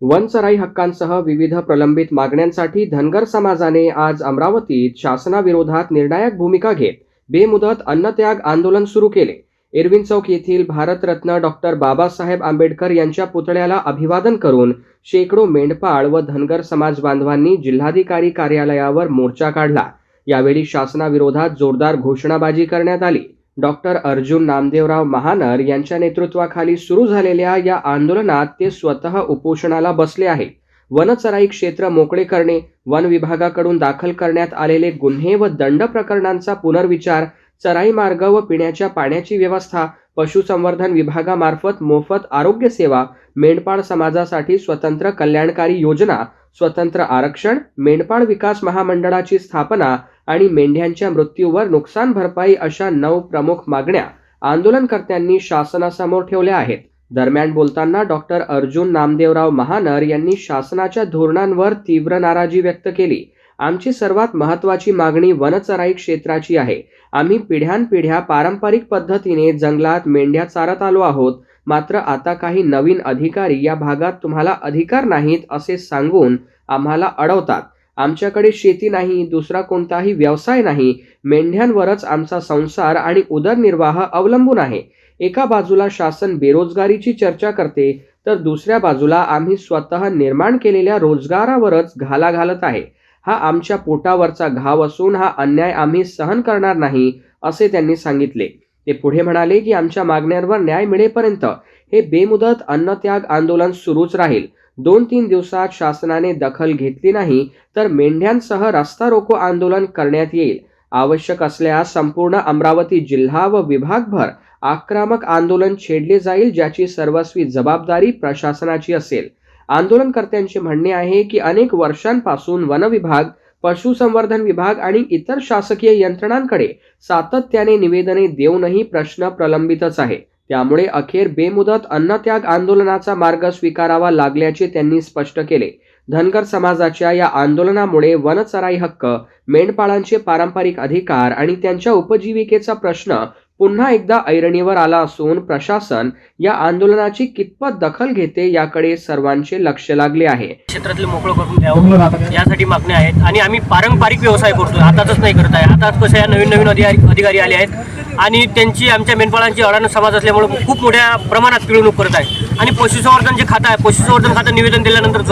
वनचराई हक्कांसह विविध प्रलंबित मागण्यांसाठी धनगर समाजाने आज अमरावतीत शासनाविरोधात निर्णायक भूमिका घेत बेमुदत अन्नत्याग आंदोलन सुरू केले। एरविन चौक येथील भारतरत्न डॉक्टर बाबासाहेब आंबेडकर यांच्या पुतळ्याला अभिवादन करून शेकडो मेंढपाळ व धनगर समाज बांधवांनी जिल्हाधिकारी कार्यालयावर मोर्चा काढला। यावेळी शासनाविरोधात जोरदार घोषणाबाजी करण्यात आली। डॉक्टर अर्जुन नामदेवराव महानर यांच्या नेतृत्वाखाली सुरू झालेल्या या आंदोलनात ते स्वतः उपोषणाला बसले आहेत। वनचराई क्षेत्र मोकळे करणे, वन विभागाकडून दाखल करण्यात आलेले गुन्हे व दंड प्रकरणांचा पुनर्विचार, चराई मार्ग व पिण्याच्या पाण्याची व्यवस्था, पशुसंवर्धन विभागामार्फत मोफत आरोग्य सेवा, मेंढपाळ समाजासाठी स्वतंत्र कल्याणकारी योजना, स्वतंत्र आरक्षण, मेंढपाळ विकास महामंडळाची स्थापना आणि मेंढ्यांच्या मृत्यूवर नुकसान भरपाई अशा 9 प्रमुख मागण्या आंदोलनकर्त्यांनी शासनासमोर ठेवल्या आहेत। दरम्यान बोलताना डॉक्टर अर्जुन नामदेवराव महानर यांनी शासनाच्या धोरणांवर तीव्र नाराजी व्यक्त केली। आमची सर्वात महत्त्वाची मागणी वनचराई क्षेत्राची आहे। आम्ही पिढ्यानपिढ्या पारंपरिक पद्धतीने जंगलात मेंढ्या चारत आलो आहोत, मात्र आता काही नवीन अधिकारी या भागात तुम्हाला अधिकार नाहीत असे सांगून आम्हाला अडवतात। आमच्याकडे शेती नाही, दुसरा कोणताही व्यवसाय नाही, मेंढ्यांवरच आमचा संसार आणि उदरनिर्वाह अवलंबून आहे। एका बाजूला शासन बेरोजगारीची चर्चा करते, तर दुसऱ्या बाजूला आम्ही स्वतः निर्माण केलेल्या रोजगारावरच घाला घालत आहे। हा आमच्या पोटावरचा घाव असून हा अन्याय आम्ही सहन करणार नाही असे त्यांनी सांगितले। ते पुढे म्हणाले की आमच्या मागण्यांवर न्याय मिळेपर्यंत हे बेमुदत अन्नत्याग आंदोलन सुरूच राहील। 2-3 दिवसात शासनाने दखल घेतली नाही तर मेंढ्यांसह रस्ता रोको आंदोलन करण्यात येईल। आवश्यक असल्यास संपूर्ण अमरावती जिल्हा व विभागभर आक्रमक आंदोलन छेडले जाईल, ज्याची सर्वस्वी जबाबदारी प्रशासनाची असेल। आंदोलनकर्त्यांचे म्हणणे आहे की अनेक वर्षांपासून वन विभाग, पशुसंवर्धन विभाग आणि इतर शासकीय यंत्रणांकडे सातत्याने निवेदने देऊनही प्रश्न प्रलंबितच आहे। त्यामुळे अखेर बेमुदत अन्नत्याग आंदोलनाचा मार्ग स्वीकारावा लागल्याचे त्यांनी स्पष्ट केले। धनगर समाजाच्या या आंदोलनामुळे वनचराई हक्क, मेंढपाळांचे पारंपरिक अधिकार आणि त्यांच्या उपजीविकेचा प्रश्न पुन्हा एकदा ऐरणीवर आला असून प्रशासन या आंदोलनाची कितपत दखल घेते याकडे सर्वांचे लक्ष लागले आहे। क्षेत्रातले मोकळं करून द्यावं यासाठी मागण्या आहेत आणि आम्ही पारंपरिक व्यवसाय करतो, आताच नाही करत आहे। आता कसं आहे, नवीन अधिकारी आले आहेत आणि त्यांची आमच्या मेंढपाळांची अडाण समाज असल्यामुळे खूप मोठ्या प्रमाणात पिळवणूक करत आहे। आणि पशुसंवर्धन जे खातं आहे, पशुसंवर्धन खातं निवेदन दिल्यानंतर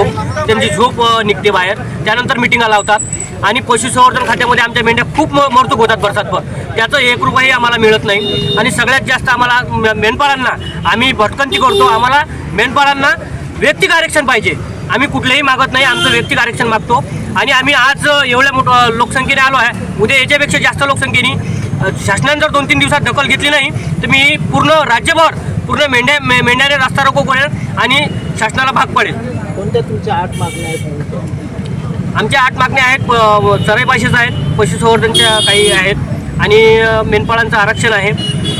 त्यांची झोप निघते बाहेर, त्यानंतर मिटिंगा लावतात आणि पशुसंवर्धन खात्यामध्ये आमच्या मेंढ्या खूप मरतूक होतात वर्षातभर, त्याचं 1 रुपयाही आम्हाला मिळत नाही। आणि सगळ्यात जास्त आम्हाला मेंढपाळांना आम्ही भटकंती करतो, आम्हाला मेंढपाळांना वैयक्तिक आरक्षण पाहिजे। आम्ही कुठलेही मागत नाही, आमचं वैयक्तिक आरक्षण मागतो। आणि आम्ही आज एवढ्या मोठ्या लोकसंख्येने आलो आहे, उद्या याच्यापेक्षा जास्त लोकसंख्येने शासनाने जर 2-3 दिवसात दखल घेतली नाही तर मी पूर्ण राज्यभर पूर्ण मेंढ्याने रस्ता रोको करेल आणि शासनाला भाग पडेल। कोणत्या तुमच्या 8 मागण्या आहेत? आमच्या 8 मागण्या आहेत, चराई भाषेच्या आहेत, पशुसंवर्धनच्या काही आहेत आणि मेंढपाळांचं आरक्षण आहे।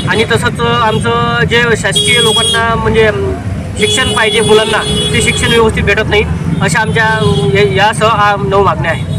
आणि तसंच आमचं जे शासकीय लोकांना म्हणजे शिक्षण पाहिजे मुलांना, ते शिक्षण व्यवस्थित भेटत नाही, अशा आमच्या यासह 9 मागण्या आहेत।